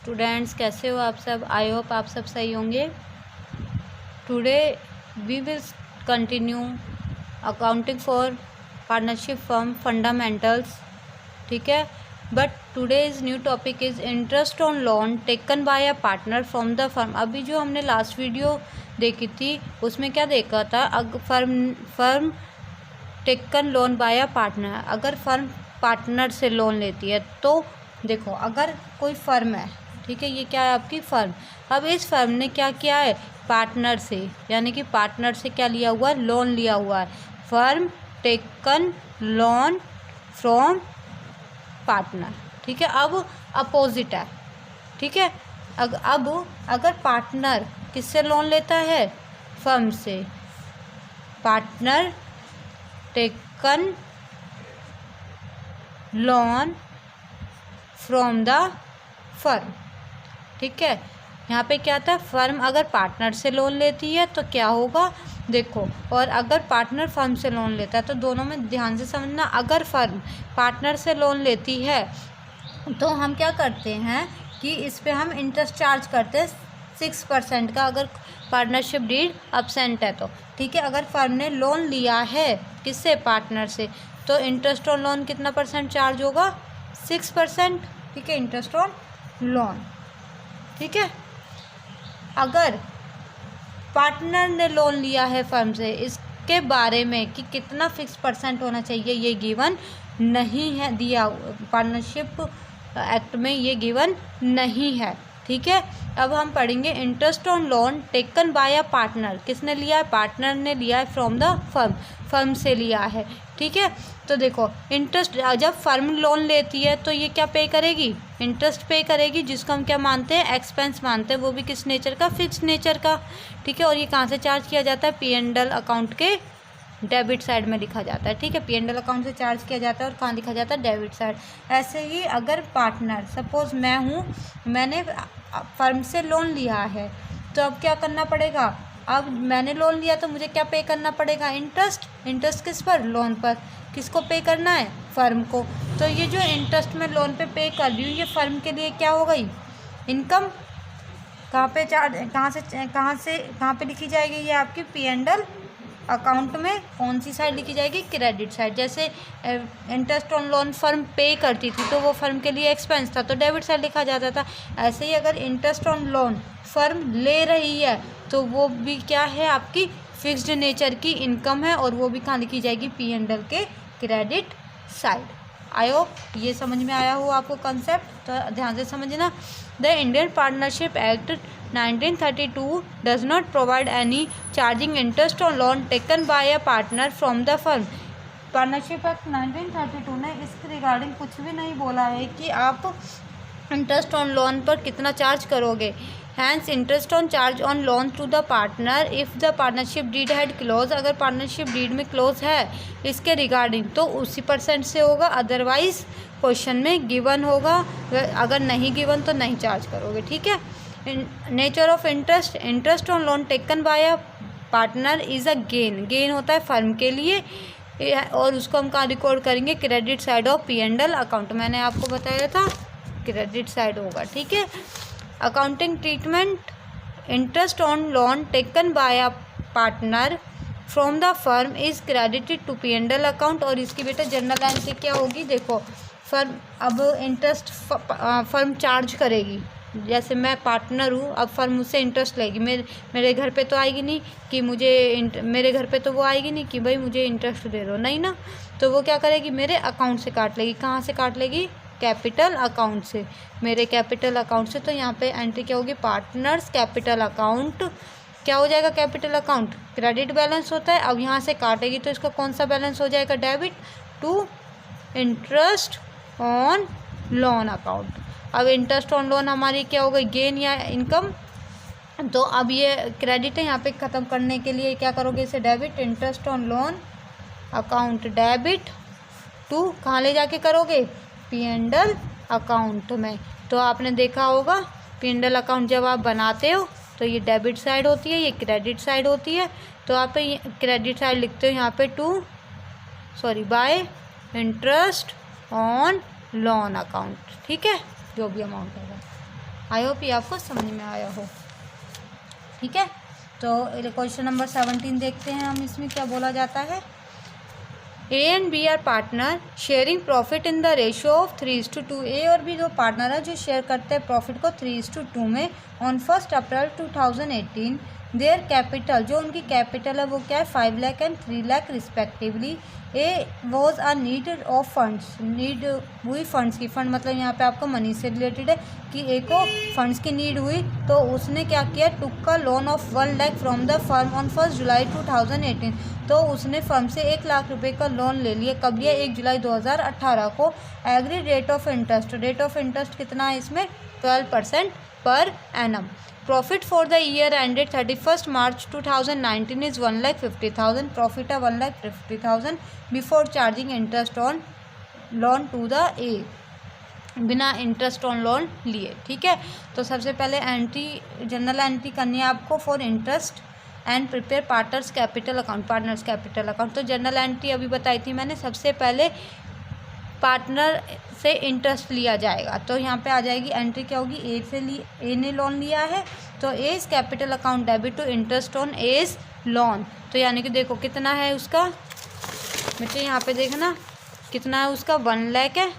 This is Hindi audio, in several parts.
स्टूडेंट्स, कैसे हो आप सब? आई होप आप सब सही होंगे। Today we will continue accounting for partnership firm fundamentals, ठीक है। But today is new topic is interest on loan taken by a partner from the firm. अभी जो हमने लास्ट वीडियो देखी थी उसमें क्या देखा था, firm taken loan by a partner, अगर फर्म पार्टनर से लोन लेती है तो देखो, अगर कोई फर्म है, ठीक है, ये क्या है आपकी फर्म। अब इस फर्म ने क्या किया है, पार्टनर से, यानी कि पार्टनर से क्या लिया हुआ है, लोन लिया हुआ है। Firm taken loan from partner, ठीक है। अब अपोजिट है, ठीक है। अब अगर पार्टनर किससे लोन लेता है, फर्म से, partner taken loan from the firm, ठीक है। यहाँ पे क्या था, फर्म अगर पार्टनर से लोन लेती है तो क्या होगा, देखो, और अगर पार्टनर फर्म से लोन लेता है तो दोनों में ध्यान से समझना। अगर फर्म पार्टनर से लोन लेती है तो हम क्या करते हैं कि इस पे हम इंटरेस्ट चार्ज करते हैं 6% का, अगर पार्टनरशिप डीड एब्सेंट है तो, ठीक है। अगर फर्म ने लोन लिया है किससे, पार्टनर से, तो इंटरेस्ट ऑन लोन कितना परसेंट चार्ज होगा, 6%, ठीक है, इंटरेस्ट ऑन लोन, ठीक है। अगर पार्टनर ने लोन लिया है फर्म से, इसके बारे में कि कितना फिक्स परसेंट होना चाहिए ये गिवन नहीं है दिया, पार्टनरशिप एक्ट में ये गिवन नहीं है, ठीक है। अब हम पढ़ेंगे interest on loan taken by a partner, किसने लिया है, पार्टनर ने लिया है फ्रॉम द फर्म, फर्म से लिया है, ठीक है। तो देखो, इंटरेस्ट जब फर्म लोन लेती है तो ये क्या पे करेगी, इंटरेस्ट पे करेगी, जिसको हम क्या मानते हैं, एक्सपेंस मानते हैं, वो भी किस नेचर का, फिक्स नेचर का, ठीक है। और ये कहाँ से चार्ज किया जाता है, P&L अकाउंट के डेबिट साइड में लिखा जाता है, ठीक है। P&L अकाउंट से चार्ज किया जाता है और कहाँ लिखा जाता है, डेबिट साइड। ऐसे ही अगर पार्टनर, सपोज मैं हूँ, मैंने फर्म से लोन लिया है, तो अब क्या करना पड़ेगा, अब मैंने लोन लिया तो मुझे क्या पे करना पड़ेगा, इंटरेस्ट। इंटरेस्ट किस पर, लोन पर। किसको पे करना है, फर्म को। तो ये जो इंटरेस्ट में लोन पे कर रही हूँ, ये फर्म के लिए क्या हो गई, इनकम। कहाँ पे चार्ज, कहाँ पे लिखी जाएगी, ये आपकी P&L अकाउंट में कौन सी साइड लिखी जाएगी, क्रेडिट साइड। जैसे इंटरेस्ट ऑन लोन फर्म पे करती थी तो वो फर्म के लिए एक्सपेंस था, तो डेबिट साइड लिखा जाता था। ऐसे ही अगर इंटरेस्ट ऑन लोन फर्म ले रही है तो वो भी क्या है, आपकी फिक्स्ड नेचर की इनकम है, और वो भी कहाँ लिखी जाएगी, P&L के क्रेडिट साइड। आई होप ये समझ में आया हो आपको कंसेप्ट, तो ध्यान से समझना। The Indian partnership act 1932 does not provide any charging interest on loan taken by a partner from the firm। Partnership act 1932 ने इसके रिगार्डिंग कुछ भी नहीं बोला है कि आप इंटरेस्ट ऑन लोन पर कितना चार्ज करोगे। Hence interest on charge on loan to the partner if the partnership deed had close, अगर पार्टनरशिप डीड में क्लोज है इसके रिगार्डिंग तो उसी परसेंट से होगा, अदरवाइज क्वेश्चन में गिवन होगा, अगर नहीं गिवन तो नहीं चार्ज करोगे, ठीक है। Nature of interest, interest on loan taken by a partner is a gain, gain होता है फर्म के लिए, और उसको हम कहाँ रिकॉर्ड करेंगे, credit side of P&L account. मैंने आपको बताया था क्रेडिट साइड होगा, ठीक है। Accounting treatment, interest on loan taken by a partner from the firm is credited to P&L account, और इसकी बेटा जनरल लाइन से क्या होगी, देखो, फर्म अब इंटरेस्ट फर्म चार्ज करेगी, जैसे मैं पार्टनर हूँ, अब फर्म मुझसे इंटरेस्ट लेगी, मेरे घर पे तो आएगी नहीं कि मुझे मेरे घर पे तो वो आएगी नहीं कि भाई मुझे इंटरेस्ट दे दो, नहीं ना। तो वो क्या करेगी, मेरे अकाउंट से काट लेगी। कहाँ से काट लेगी, कैपिटल अकाउंट से, मेरे कैपिटल अकाउंट से। तो यहाँ पे एंट्री क्या होगी, पार्टनर्स कैपिटल अकाउंट, क्या हो जाएगा, कैपिटल अकाउंट, क्रेडिट बैलेंस होता है। अब यहाँ से काटेगी तो इसका कौन सा बैलेंस हो जाएगा, debit to interest on loan account. अब इंटरेस्ट ऑन लोन हमारी क्या हो गई, गेन या इनकम। तो अब ये क्रेडिट है, यहाँ पे ख़त्म करने के लिए क्या करोगे, इसे debit, interest on loan account debit to कहाँ ले जाके करोगे, P&L अकाउंट में। तो आपने देखा होगा P&L अकाउंट जब आप बनाते हो तो ये डेबिट साइड होती है, ये क्रेडिट साइड होती है। तो आप क्रेडिट साइड लिखते हो यहाँ पे bye interest on loan account, ठीक है, जो भी अमाउंट होगा। आई होप ये आपको समझ में आया हो। ठीक है, तो क्वेश्चन नंबर 17 देखते हैं हम, इसमें क्या बोला जाता है। A and B are partner sharing profit in the ratio of 3:2। A और बी दो पार्टनर है जो शेयर करते हैं प्रॉफिट को 3:2 में। ऑन 1 अप्रैल 2018 देयर कैपिटल, जो उनकी कैपिटल है वो क्या है, 5 lakh and 3 lakh respectively. A was a need of funds, need हुई फंड्स की, फंड मतलब यहाँ पे आपको मनी से रिलेटेड है कि ए को फंड्स की नीड हुई तो उसने क्या किया, टुक का loan of 1 lakh from the firm on 1 जुलाई 2018। तो उसने फर्म से 1 लाख रुपए का लोन ले लिया, कब लिया, 1 जुलाई 2018 को। Agree rate of interest, rate of interest कितना है इसमें, 12% पर annum. Profit for the year ended 31 March 2019 is 1,50,000। Profit है 1,50,000 before charging interest on loan to the A, बिना इंटरेस्ट ऑन लोन लिए। ठीक है, तो सबसे पहले एंट्री, जनरल एंट्री करनी है आपको for interest and prepare partners capital account, partners capital account. तो जनरल एंट्री अभी बताई थी मैंने, सबसे पहले पार्टनर से इंटरेस्ट लिया जाएगा। तो यहाँ पे आ जाएगी एंट्री, क्या होगी, ए ने लोन लिया है तो A's capital account debit to interest on A's loan. तो यानी कि देखो कितना है उसका बच्चे, यहाँ पे देखना कितना है उसका, 1 लाख है।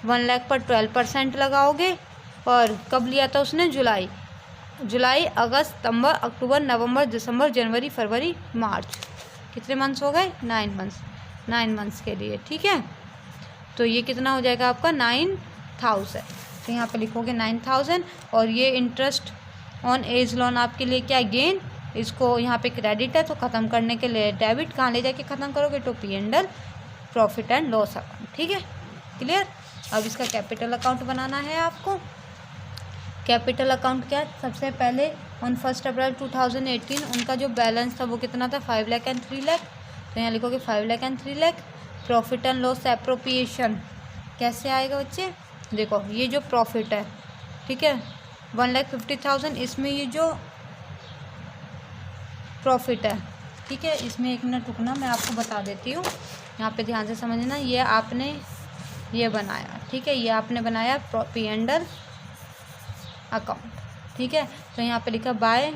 1 लाख पर 12% लगाओगे। और कब लिया था उसने, जुलाई, अगस्त, सितंबर, अक्टूबर, नवंबर, दिसंबर, जनवरी, फरवरी, मार्च, कितने मंथ्स हो गए, 9 मंथ्स के लिए। ठीक है, तो ये कितना हो जाएगा आपका 9,000। तो यहाँ पे लिखोगे 9,000। और ये इंटरेस्ट ऑन एज लोन आपके लिए क्या, गेन, इसको यहाँ पे क्रेडिट है तो ख़त्म करने के लिए डेबिट, कहाँ ले जाके ख़त्म करोगे, तो P&L, profit and loss account. ठीक है, क्लियर। अब इसका कैपिटल अकाउंट बनाना है आपको। कैपिटल अकाउंट क्या, सबसे पहले ऑन 1 अप्रैल 2018 उनका जो बैलेंस था वो कितना था, 5 लाख एंड 3 लाख। तो यहाँ लिखोगे 5 lakh and 3 lakh. Profit and loss appropriation कैसे आएगा बच्चे, देखो ये जो प्रॉफिट है, ठीक है, 1,50,000, इसमें ये जो प्रॉफिट है, ठीक है, इसमें 1 मिनट रुकना, मैं आपको बता देती हूँ, यहाँ पे ध्यान से समझना। ये आपने ये बनाया, ठीक है, ये आपने बनाया P&L अकाउंट। ठीक है, तो यहाँ पे लिखा by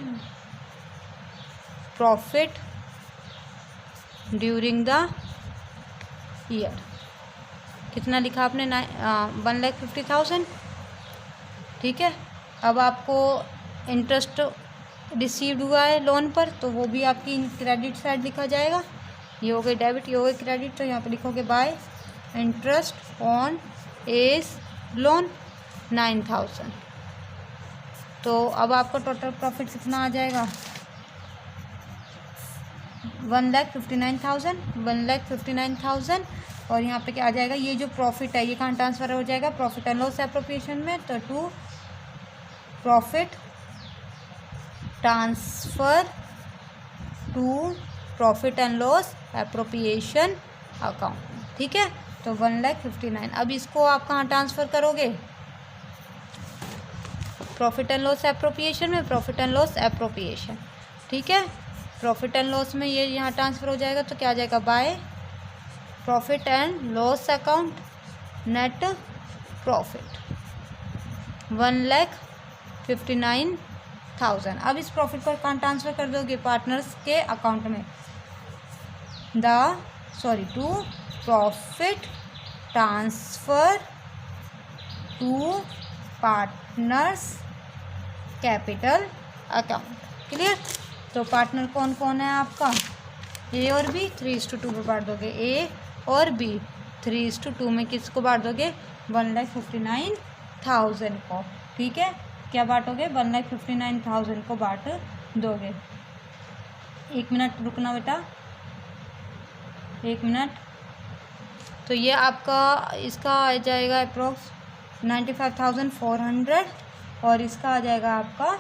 profit during the year, कितना लिखा आपने, 1,50,000। ठीक है, अब आपको इंटरेस्ट रिसीव्ड हुआ है लोन पर, तो वो भी आपकी क्रेडिट साइड लिखा जाएगा। ये हो गई डेबिट, ये हो गई क्रेडिट। तो यहाँ पे लिखोगे by interest on A's loan 9,000। तो अब आपका टोटल प्रॉफिट कितना आ जाएगा, 1,59,000, 1,59,000। और यहाँ पे क्या आ जाएगा, ये जो प्रॉफिट है ये कहाँ ट्रांसफ़र हो जाएगा, प्रॉफिट एंड लॉस एप्रोप्रिएशन में। तो to profit transfer to profit and loss appropriation account. ठीक है, तो 1,59,000। अब इसको आप कहाँ ट्रांसफ़र करोगे, प्रॉफिट एंड लॉस एप्रोप्रिएशन में, प्रॉफिट एंड लॉस एप्रोप्रिएशन। ठीक है, प्रॉफिट एंड लॉस में ये यहाँ ट्रांसफ़र हो जाएगा, तो क्या आ जाएगा, by profit and loss account net profit 1,59,000। अब इस प्रॉफिट को कहाँ ट्रांसफ़र कर दोगे, पार्टनर्स के अकाउंट में, to profit transfer to partners capital account. Clear. तो पार्टनर कौन कौन है आपका, ए और बी, 3:2 में बांट दोगे, ए और बी 3:2 में किसको बांट दोगे, 1,59,000 को। ठीक है, क्या बांटोगे, 1,59,000 को बांट दोगे। 1 मिनट रुकना बेटा, 1 मिनट। तो ये आपका इसका आ जाएगा अप्रोक्स 95,400 और इसका आ जाएगा आपका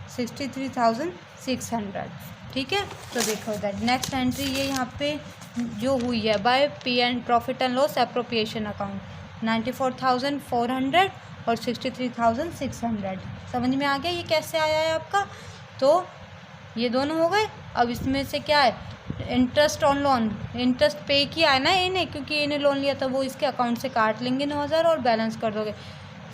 63,600। ठीक है, तो देखो इधर नेक्स्ट एंट्री ये यहाँ पे जो हुई है by profit and loss appropriation account 94,400 और 63,600। समझ में आ गया ये कैसे आया है आपका। तो ये दोनों हो गए। अब इसमें से क्या है, इंटरेस्ट ऑन लोन, इंटरेस्ट पे किया है ना इन्हें, क्योंकि इन्हें लोन लिया था, वो इसके अकाउंट से काट लेंगे 9,000 और बैलेंस कर दोगे।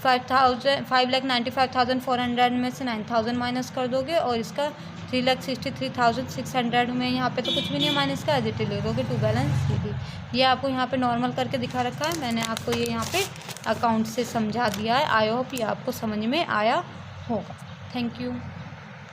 5,95,400 में से 9,000 माइनस कर दोगे, और इसका 3,63,600 में यहाँ पे तो कुछ भी नहीं है माइनस का, एज इट इज ले दोगे टू बैलेंस शीट। ये आपको यहाँ पे नॉर्मल करके दिखा रखा है मैंने आपको, ये यहाँ पे अकाउंट से समझा दिया है। आई होप ये आपको समझ में आया होगा। Thank you.